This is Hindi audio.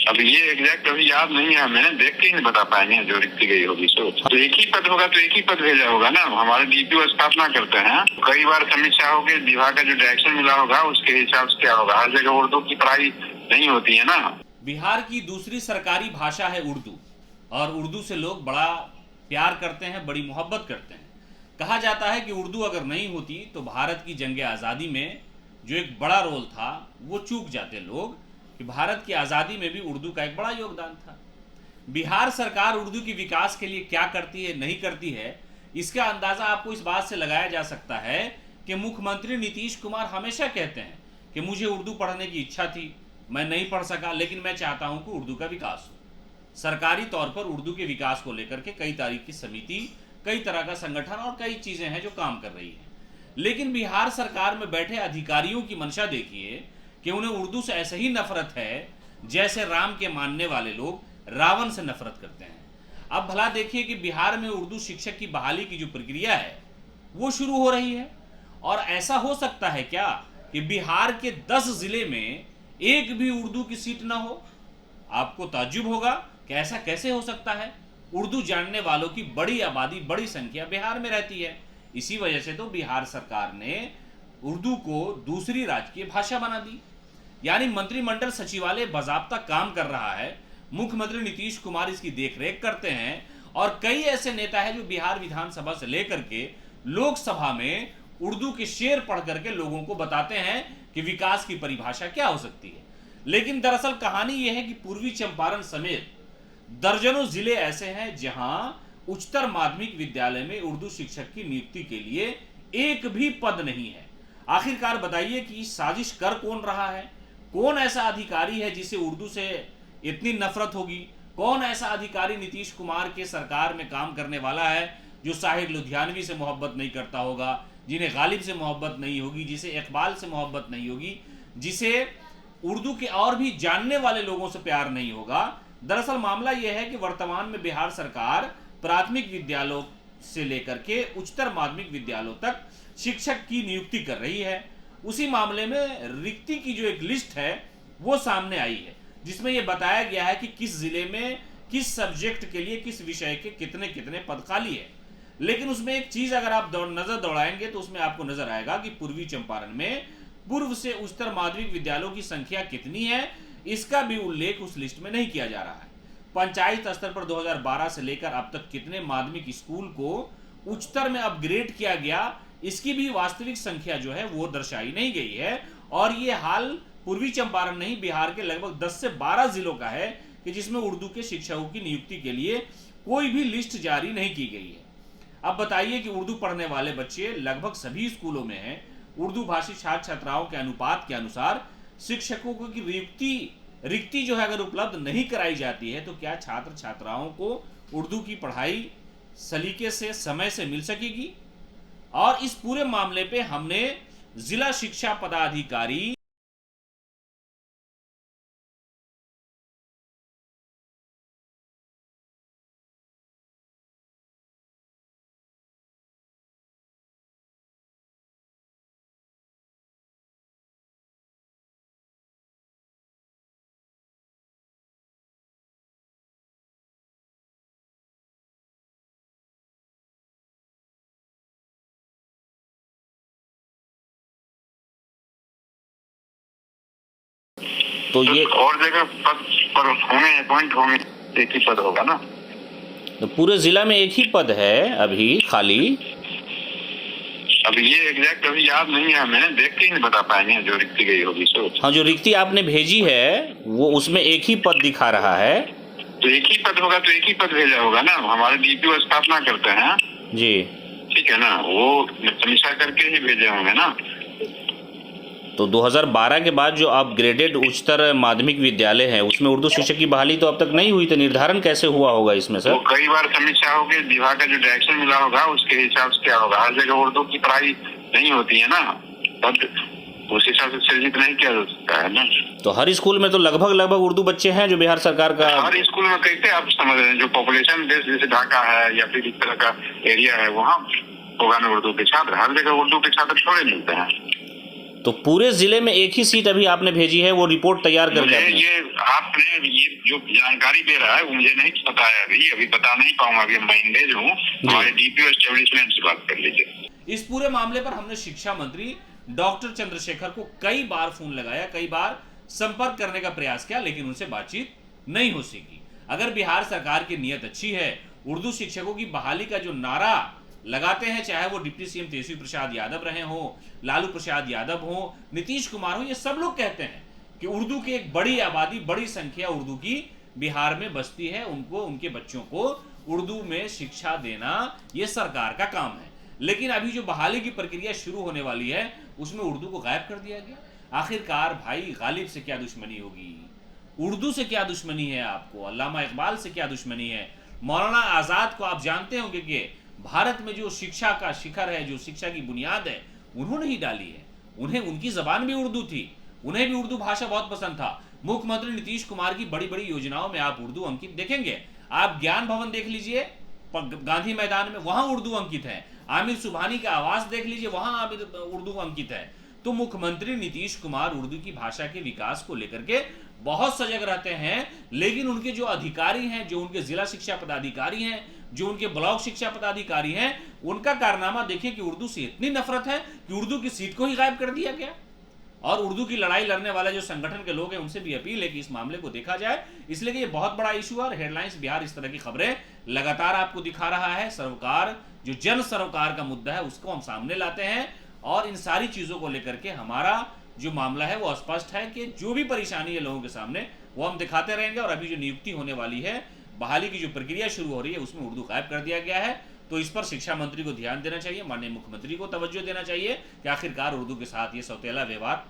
अब ये एग्जैक्ट अभी याद नहीं है, हमें देख के ही नहीं बता पाएंगे जो रिक्ति गई होगी। सो तो एक ही पद होगा तो एक ही पद भेजा होगा ना। हमारे डीपीओ स्थापना करते हैं, कई बार समीक्षा होगी, विभाग का जो डायरेक्शन मिला होगा उसके हिसाब से क्या होगा। हर जगह उर्दू की पढ़ाई नहीं होती है ना। बिहार की दूसरी सरकारी भाषा है उर्दू, और उर्दू से लोग बड़ा प्यार करते हैं, बड़ी मोहब्बत करते हैं। कहा जाता है कि उर्दू अगर नहीं होती तो भारत की जंग आज़ादी में जो एक बड़ा रोल था वो चूक जाते लोग, कि भारत की आज़ादी में भी उर्दू का एक बड़ा योगदान था। बिहार सरकार उर्दू की विकास के लिए क्या करती है, नहीं करती है, इसका अंदाज़ा आपको इस बात से लगाया जा सकता है कि मुख्यमंत्री नीतीश कुमार हमेशा कहते हैं कि मुझे उर्दू पढ़ने की इच्छा थी, मैं नहीं पढ़ सका, लेकिन मैं चाहता हूं कि उर्दू का विकास हो। सरकारी तौर पर उर्दू के विकास को लेकर के कई तरह की समिति, कई तरह का संगठन और कई चीज़ें हैं जो काम कर रही हैं। लेकिन बिहार सरकार में बैठे अधिकारियों की मंशा देखिए कि उन्हें उर्दू से ऐसे ही नफरत है जैसे राम के मानने वाले लोग रावण से नफरत करते हैं। अब भला देखिए कि बिहार में उर्दू शिक्षक की बहाली की जो प्रक्रिया है वो शुरू हो रही है, और ऐसा हो सकता है क्या कि बिहार के 10 जिले में एक भी उर्दू की सीट ना हो। आपको ताज्जुब होगा कि ऐसा कैसे हो सकता है। उर्दू जानने वालों की बड़ी आबादी, बड़ी संख्या बिहार में रहती है। इसी वजह से तो बिहार सरकार ने उर्दू को दूसरी राजकीय भाषा बना दी। यानी मंत्रिमंडल सचिवालय बाजाबता काम कर रहा है, मुख्यमंत्री नीतीश कुमार इसकी देखरेख करते हैं, और कई ऐसे नेता हैं जो बिहार विधानसभा से लेकर के लोकसभा में उर्दू के शेर पढ़ करके लोगों को बताते हैं कि विकास की परिभाषा क्या हो सकती है। लेकिन दरअसल कहानी यह है कि पूर्वी चंपारण समेत दर्जनों जिले ऐसे हैं जहां उच्चतर माध्यमिक विद्यालय में उर्दू शिक्षक की नियुक्ति के लिए एक भी पद नहीं है। आखिरकार बताइए कि साजिश कर कौन रहा है? कौन ऐसा अधिकारी है जिसे उर्दू से इतनी नफरत होगी? कौन ऐसा अधिकारी नीतीश कुमार के सरकार में काम करने वाला है जो साहिर लुधियानवी से मोहब्बत नहीं करता होगा, जिन्हें गालिब से मोहब्बत नहीं होगी, जिसे इकबाल से मोहब्बत नहीं होगी, जिसे उर्दू के और भी जानने वाले लोगों से प्यार नहीं होगा? दरअसल मामला यह है कि वर्तमान में बिहार सरकार प्राथमिक विद्यालयों से लेकर के उच्चतर माध्यमिक विद्यालयों तक शिक्षक की नियुक्ति कर रही है। उसी मामले में रिक्ति की जो एक लिस्ट है वो सामने आई है, जिसमें यह बताया गया है कि किस जिले में किस सब्जेक्ट के लिए किस विषय के कितने कितने पद खाली है। लेकिन उसमें एक चीज अगर आप नजर दौड़ाएंगे तो उसमें आपको नजर आएगा कि पूर्वी चंपारण में पूर्व से उच्चतर माध्यमिक विद्यालयों की संख्या कितनी है, इसका भी उल्लेख उस लिस्ट में नहीं किया जा रहा है। पंचायत स्तर पर 2012 से लेकर अब तक कितने माध्यमिक स्कूल को उच्चतर में अपग्रेड किया गया, इसकी भी वास्तविक संख्या जो है वो दर्शाई नहीं गई है। और ये हाल पूर्वी चंपारण नहीं, बिहार के लगभग 10 से 12 जिलों का है कि जिसमें उर्दू के शिक्षकों की नियुक्ति के लिए कोई भी लिस्ट जारी नहीं की गई है। अब बताइए कि उर्दू पढ़ने वाले बच्चे लगभग सभी स्कूलों में हैं। उर्दू भाषी छात्र छात्राओं के अनुपात के अनुसार शिक्षकों की रिक्ति जो है अगर उपलब्ध नहीं कराई जाती है तो क्या छात्र छात्राओं को उर्दू की पढ़ाई सलीके से, समय से मिल सकेगी? और इस पूरे मामले पे हमने जिला शिक्षा पदाधिकारी तो ये और जगह पद पर होंगे, अपॉइंट होंगे, एक ही पद होगा ना। तो पूरे जिला में एक ही पद है अभी खाली। अब ये एग्जैक्ट अभी याद नहीं है, हमें देख के ही नहीं बता पाएंगे जो रिक्ति गई होगी। सो हाँ, जो रिक्ति आपने भेजी है वो उसमें एक ही पद दिखा रहा है। तो एक ही पद होगा तो एक ही पद भेजा होगा ना। हमारे डीपीओ स्थापना करते हैं जी, ठीक है ना, वो समीक्षा करके ही भेजे होंगे ना। तो 2012 के बाद जो अपग्रेडेड उच्चतर माध्यमिक विद्यालय है उसमें उर्दू शिक्षक की बहाली तो अब तक नहीं हुई, तो निर्धारण कैसे हुआ होगा इसमें सर? वो कई बार समीक्षा होगी, विभाग का जो डायरेक्शन मिला होगा उसके हिसाब से क्या होगा। हर जगह उर्दू की पढ़ाई नहीं होती है ना, पद उस हिसाब से सृजित नहीं किया जा सकता है ना। तो हर स्कूल में तो लगभग उर्दू बच्चे हैं जो बिहार सरकार का। हर स्कूल में कैसे आप समझ रहे हैं, जो पॉपुलेशन बेस जैसे ढाका है या फिर इस तरह का एरिया है वहाँ होगा ना उर्दू के छात्र। हर जगह उर्दू के छात्र थोड़े मिलते हैं। तो पूरे जिले में एक ही सीट अभी आपने भेजी है, वो रिपोर्ट तैयार करके मुझे आपने? ये आपने ये जो जानकारी दे रहा है वो मुझे नहीं पता है, अभी बता नहीं पाऊंगा, अभी मैं इंगेज हूँ। हमारे डीपीओ एस्टेब्लिशमेंट से बात कर लीजिए। इस पूरे मामले पर हमने शिक्षा मंत्री डॉक्टर चंद्रशेखर को कई बार फोन लगाया, कई बार संपर्क करने का प्रयास किया, लेकिन उनसे बातचीत नहीं हो सकी। अगर बिहार सरकार की नीयत अच्छी है, उर्दू शिक्षकों की बहाली का जो नारा लगाते हैं, चाहे वो डिप्टी सीएम तेजस्वी प्रसाद यादव रहे हो, लालू प्रसाद यादव हो, नीतीश कुमार हो, ये सब लोग कहते हैं कि उर्दू की एक बड़ी आबादी, बड़ी संख्या उर्दू की बिहार में बसती है, उनको, उनके बच्चों को उर्दू में शिक्षा देना ये सरकार का काम है। लेकिन अभी जो बहाली की प्रक्रिया शुरू होने वाली है उसमें उर्दू को गायब कर दिया गया। आखिरकार भाई गालिब से क्या दुश्मनी होगी, उर्दू से क्या दुश्मनी है आपको, अल्लामा इकबाल से क्या दुश्मनी है, मौलाना आजाद को आप जानते होंगे कि भारत में जो शिक्षा का शिखर है, जो शिक्षा की बुनियाद है, उन्होंने ही डाली है। उन्हें, उनकी जबान भी उर्दू थी, उन्हें भी उर्दू भाषा बहुत पसंद था। मुख्यमंत्री नीतीश कुमार की बड़ी बड़ी योजनाओं में आप उर्दू अंकित देखेंगे। आप ज्ञान भवन देख लीजिए गांधी मैदान में, वहां उर्दू अंकित है। आमिर सुबहानी का आवास देख लीजिए, वहां उर्दू अंकित है। तो मुख्यमंत्री नीतीश कुमार उर्दू की भाषा के विकास को लेकर के बहुत सजग रहते हैं, लेकिन उनके जो अधिकारी हैं, जो उनके जिला शिक्षा पदाधिकारी हैं, जो उनके ब्लॉक शिक्षा पदाधिकारी हैं, उनका कारनामा देखिए कि उर्दू से इतनी नफरत है कि उर्दू की सीट को ही गायब कर दिया गया। और उर्दू की लड़ाई लड़ने वाले जो संगठन के लोग हैं, उनसे भी अपील है कि इस मामले को देखा जाए, इसलिए कि ये बहुत बड़ा इशू है। और हेडलाइंस बिहार इस तरह की खबरें लगातार आपको दिखा रहा है। सरोकार, जो जन सरोकार का मुद्दा है, उसको हम सामने लाते हैं, और इन सारी चीजों को लेकर के हमारा जो मामला है वो स्पष्ट है कि जो भी परेशानी है लोगों के सामने, वो हम दिखाते रहेंगे। और अभी जो नियुक्ति होने वाली है, बहाली की जो प्रक्रिया शुरू हो रही है, उसमें उर्दू गायब कर दिया गया है। तो इस पर शिक्षा मंत्री को ध्यान देना चाहिए, माननीय मुख्यमंत्री को तवज्जो देना चाहिए कि आखिरकार उर्दू के साथ ये सौतेला व्यवहार